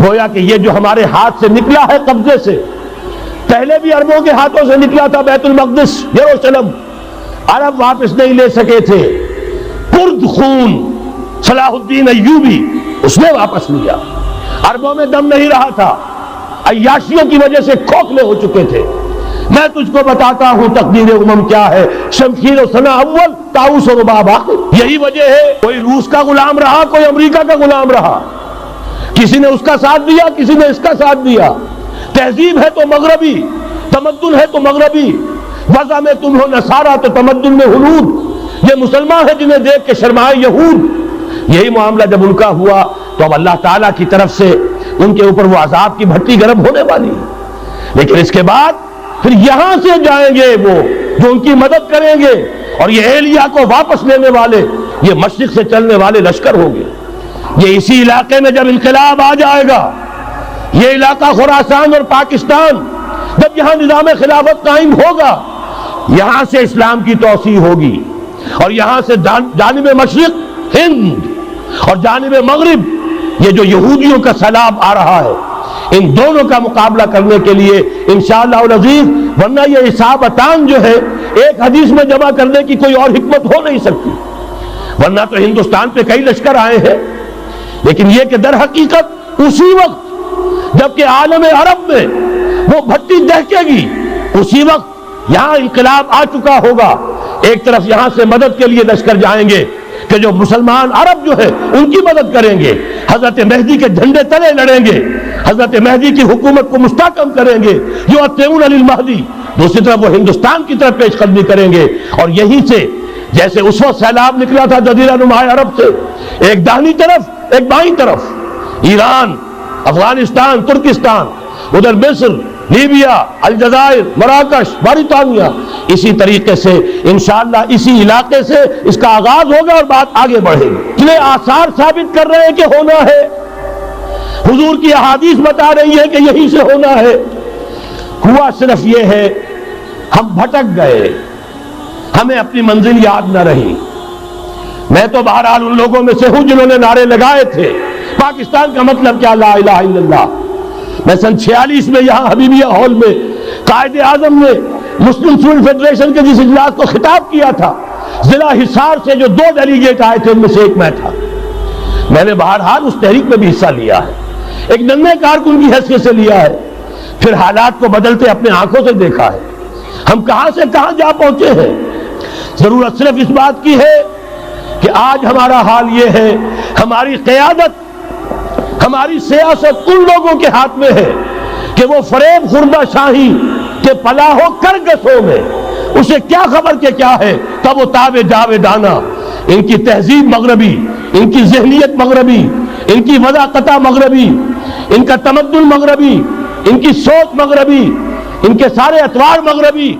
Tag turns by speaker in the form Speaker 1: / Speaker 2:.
Speaker 1: گویا کہ یہ جو ہمارے ہاتھ سے نکلا ہے قبضے سے، پہلے بھی عربوں کے ہاتھوں سے نکلا تھا بیت المقدس، یروشلم، عرب واپس نہیں لے سکے تھے، کرد خون صلاح الدین ایوبی اس نے واپس لیا، عربوں میں دم نہیں رہا تھا، عیاشیوں کی وجہ سے کھوکھلے ہو چکے تھے۔ میں تجھ کو بتاتا ہوں تقدیر امم کیا ہے، شمشیر و سنا اول، طاؤس و رباب آخر۔ یہی وجہ ہے کوئی روس کا غلام رہا، کوئی امریکہ کا غلام رہا، کسی نے اس کا ساتھ دیا، کسی نے اس کا ساتھ دیا۔ تہذیب ہے تو مغربی، تمدن ہے تو مغربی، وضع میں تم ہو نصارہ تو تمدن میں ہنود، یہ مسلمان ہیں جنہیں دیکھ کے شرمائے یہود۔ یہی معاملہ جب ان کا ہوا تو اب اللہ تعالیٰ کی طرف سے ان کے اوپر وہ عذاب کی بھٹی گرم ہونے والی، لیکن اس کے بعد پھر یہاں سے جائیں گے وہ جو ان کی مدد کریں گے، اور یہ ایلیا کو واپس لینے والے یہ مشرق سے چلنے والے لشکر ہوں گے۔ یہ اسی علاقے میں جب انقلاب آ جائے گا، یہ علاقہ خراسان اور پاکستان، جب یہاں نظام خلافت قائم ہوگا، یہاں سے اسلام کی توسیع ہوگی، اور یہاں سے جانب مشرق ہند اور جانب مغرب یہ جو یہودیوں کا سیلاب آ رہا ہے، ان دونوں کا مقابلہ کرنے کے لیے انشاءاللہ العزیز، ورنہ یہ اصابتان جو ہے ایک حدیث میں جمع کرنے کی کوئی اور حکمت ہو نہیں سکتی، ورنہ تو ہندوستان پہ کئی لشکر آئے ہیں، لیکن یہ کہ در حقیقت اسی وقت جبکہ عالم عرب میں وہ بھٹی دہکے گی، اسی وقت یہاں انقلاب آ چکا ہوگا، ایک طرف یہاں سے مدد کے لیے لشکر جائیں گے کہ جو مسلمان عرب جو ہے ان کی مدد کریں گے، حضرت مہدی کے جھنڈے تلے لڑیں گے، حضرت مہدی کی حکومت کو مستحکم کریں گے، جو اتبعون للمہدی، دوسری طرف وہ ہندوستان کی طرف پیش قدمی کریں گے، اور یہیں سے جیسے اس وقت سیلاب نکلا تھا جزیرہ نما عرب سے، ایک داہنی طرف ایک بائیں طرف، ایران، افغانستان، ترکستان، ادھر مصر، لیبیا، الجزائر، مراکش، موریتانیہ، اسی طریقے سے انشاءاللہ اسی علاقے سے اس کا آغاز ہوگا اور بات آگے بڑھے گی۔ اس لیے آثار ثابت کر رہے ہیں کہ ہونا ہے، حضور کی احادیث بتا رہی ہے کہ یہی سے ہونا ہے، ہوا صرف یہ ہے ہم بھٹک گئے، ہمیں اپنی منزل یاد نہ رہی۔ میں تو بہرحال ان لوگوں میں سے ہوں جنہوں نے نعرے لگائے تھے پاکستان کا مطلب کیا، لا الہ الا اللہ۔ میں سن 46 میں یہاں حبیبیہ ہال میں قائد اعظم نے مسلم سول فیڈریشن کے جس اجلاس کو خطاب کیا تھا، ضلع حصار سے جو 2 ڈیلیگیٹ آئے تھے ان میں سے ایک میں تھا۔ میں نے بہرحال اس تحریک میں بھی حصہ لیا ہے، ایک ننھے کارکن کی حیثیت سے لیا ہے، پھر حالات کو بدلتے اپنے آنکھوں سے دیکھا ہے، ہم کہاں سے کہاں جا پہنچے ہیں۔ ضرورت صرف اس بات کی ہے کہ آج ہمارا حال یہ ہے، ہماری قیادت، ہماری سیاست ان لوگوں کے ہاتھ میں ہے کہ وہ فریب خوردہ شاہی کے پلاح و کرگسوں میں اسے کیا خبر کہ کیا ہے، تب وہ تابع جاوے دانا، ان کی تہذیب مغربی، ان کی ذہنیت مغربی، ان کی وضاقتہ مغربی، ان کا تمدن مغربی، ان کی سوچ مغربی، ان کے سارے اطوار مغربی۔